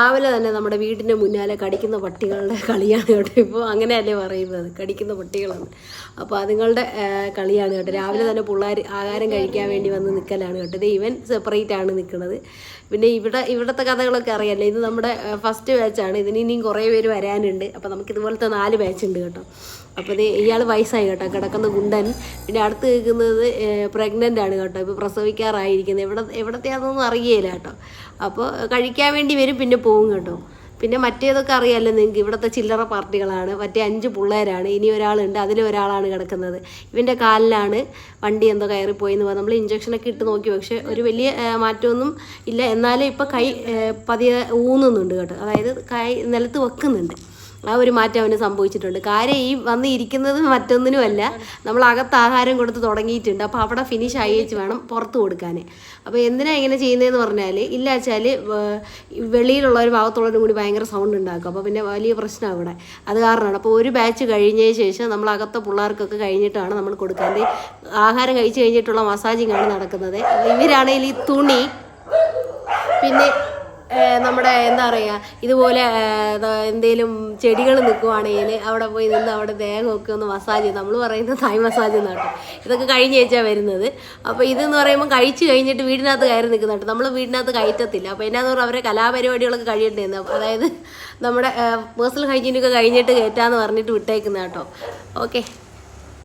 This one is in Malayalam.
രാവിലെ തന്നെ നമ്മുടെ വീടിൻ്റെ മുന്നാലെ കടിക്കുന്ന പട്ടികളുടെ കളിയാണ് കേട്ടോ. ഇപ്പോൾ അങ്ങനെയല്ലേ പറയുന്നത്, കടിക്കുന്ന പട്ടികളാണ്. അപ്പോൾ അതുങ്ങളുടെ കളിയാണ് കേട്ടോ. രാവിലെ തന്നെ പിള്ളേർ ആഹാരം കഴിക്കാൻ വേണ്ടി വന്ന് നിൽക്കലാണ് കേട്ടോ. ഇത് ഇവൻ സെപ്പറേറ്റ് ആണ് നിൽക്കുന്നത്. പിന്നെ ഇവിടുത്തെ കഥകളൊക്കെ അറിയാമല്ലോ. ഇത് നമ്മുടെ ഫസ്റ്റ് ബാച്ചാണ്. ഇതിന് ഇനിയും കുറേ പേര് വരാനുണ്ട്. അപ്പോൾ നമുക്കിതുപോലത്തെ 4 ബാച്ച് ഉണ്ട് കേട്ടോ. അപ്പോൾ ഇത് ഇയാൾ വയസ്സായി കേട്ടോ, കിടക്കുന്ന ഗുണ്ടൻ. പിന്നെ അടുത്ത് നിൽക്കുന്നത് പ്രഗ്നൻ്റ് ആണ് കേട്ടോ, ഇപ്പോൾ പ്രസവിക്കാറായിരിക്കുന്നത്. എവിടത്തെയാണെന്നൊന്നും അറിയില്ല കേട്ടോ. അപ്പോൾ കഴിക്കാൻ വേണ്ടി വരും, പിന്നെ പോകും കേട്ടോ. പിന്നെ മറ്റേതൊക്കെ അറിയാമല്ലോ നിങ്ങൾക്ക്, ഇവിടുത്തെ ചില്ലറ പാർട്ടികളാണ്. മറ്റേ 5 പിള്ളേരാണ്, ഇനി ഒരാളുണ്ട്, അതിലൊരാളാണ് കിടക്കുന്നത്. ഇവൻ്റെ കാലിലാണ് വണ്ടി എന്തോ കയറിപ്പോയെന്ന് പറഞ്ഞാൽ നമ്മൾ ഇഞ്ചക്ഷനൊക്കെ ഇട്ട് നോക്കി, പക്ഷേ ഒരു വലിയ മാറ്റമൊന്നും ഇല്ല. എന്നാലും ഇപ്പോൾ കൈ പതിയെ ഊന്നുന്നുണ്ട് കേട്ടോ, അതായത് കൈ നിലത്ത് വെക്കുന്നുണ്ട്. ആ ഒരു മാറ്റം അവന് സംഭവിച്ചിട്ടുണ്ട്. കാര്യം ഈ വന്ന് ഇരിക്കുന്നത് മറ്റൊന്നിനുമല്ല, നമ്മൾ അകത്ത് ആഹാരം കൊടുത്ത് തുടങ്ങിയിട്ടുണ്ട്. അപ്പോൾ അവിടെ ഫിനിഷ് ആയിച്ച് വേണം പുറത്ത് കൊടുക്കാൻ. അപ്പോൾ എന്തിനാണ് ഇങ്ങനെ ചെയ്യുന്നതെന്ന് പറഞ്ഞാൽ, ഇല്ല വെച്ചാൽ വെളിയിലുള്ളവർ ഭാഗത്തുള്ളവരും കൂടി ഭയങ്കര സൗണ്ട് ഉണ്ടാക്കും. അപ്പോൾ പിന്നെ വലിയ പ്രശ്നം അവിടെ, അത് കാരണമാണ്. അപ്പോൾ ഒരു ബാച്ച് കഴിഞ്ഞതിന് ശേഷം നമ്മൾ അകത്തെ പിള്ളേർക്കൊക്കെ കഴിഞ്ഞിട്ടാണ് നമ്മൾ കൊടുക്കാൻ. ആഹാരം കഴിച്ച് കഴിഞ്ഞിട്ടുള്ള മസാജിങ് ആണ് നടക്കുന്നത്. ഇവരാണെങ്കിൽ ഈ തുണി, പിന്നെ നമ്മുടെ എന്താ പറയുക, ഇതുപോലെ എന്തെങ്കിലും ചെടികൾ നിൽക്കുവാണെങ്കിൽ അവിടെ പോയി നിന്ന് അവിടെ ദേഹമൊക്കെ ഒന്ന് മസാജ് ചെയ്ത്, നമ്മൾ പറയുന്നത് തായ് മസാജ് എന്നാട്ടോ. ഇതൊക്കെ കഴിഞ്ഞ് വെച്ചാൽ വരുന്നത്. അപ്പോൾ ഇതെന്ന് പറയുമ്പോൾ കഴിച്ച് കഴിഞ്ഞിട്ട് വീടിനകത്ത് കയറി നിൽക്കുന്നുണ്ട്. നമ്മൾ വീടിനകത്ത് കയറ്റത്തില്ല. അപ്പോൾ എന്നാന്ന് പറഞ്ഞാൽ അവരെ കലാപരിപാടികളൊക്കെ കഴിയണ്ടേന്ന്, അതായത് നമ്മുടെ പേഴ്സണൽ ഹൈജീനൊക്കെ കഴിഞ്ഞിട്ട് കയറ്റാമെന്ന് പറഞ്ഞിട്ട് വിട്ടേക്കുന്ന കേട്ടോ. ഓക്കെ.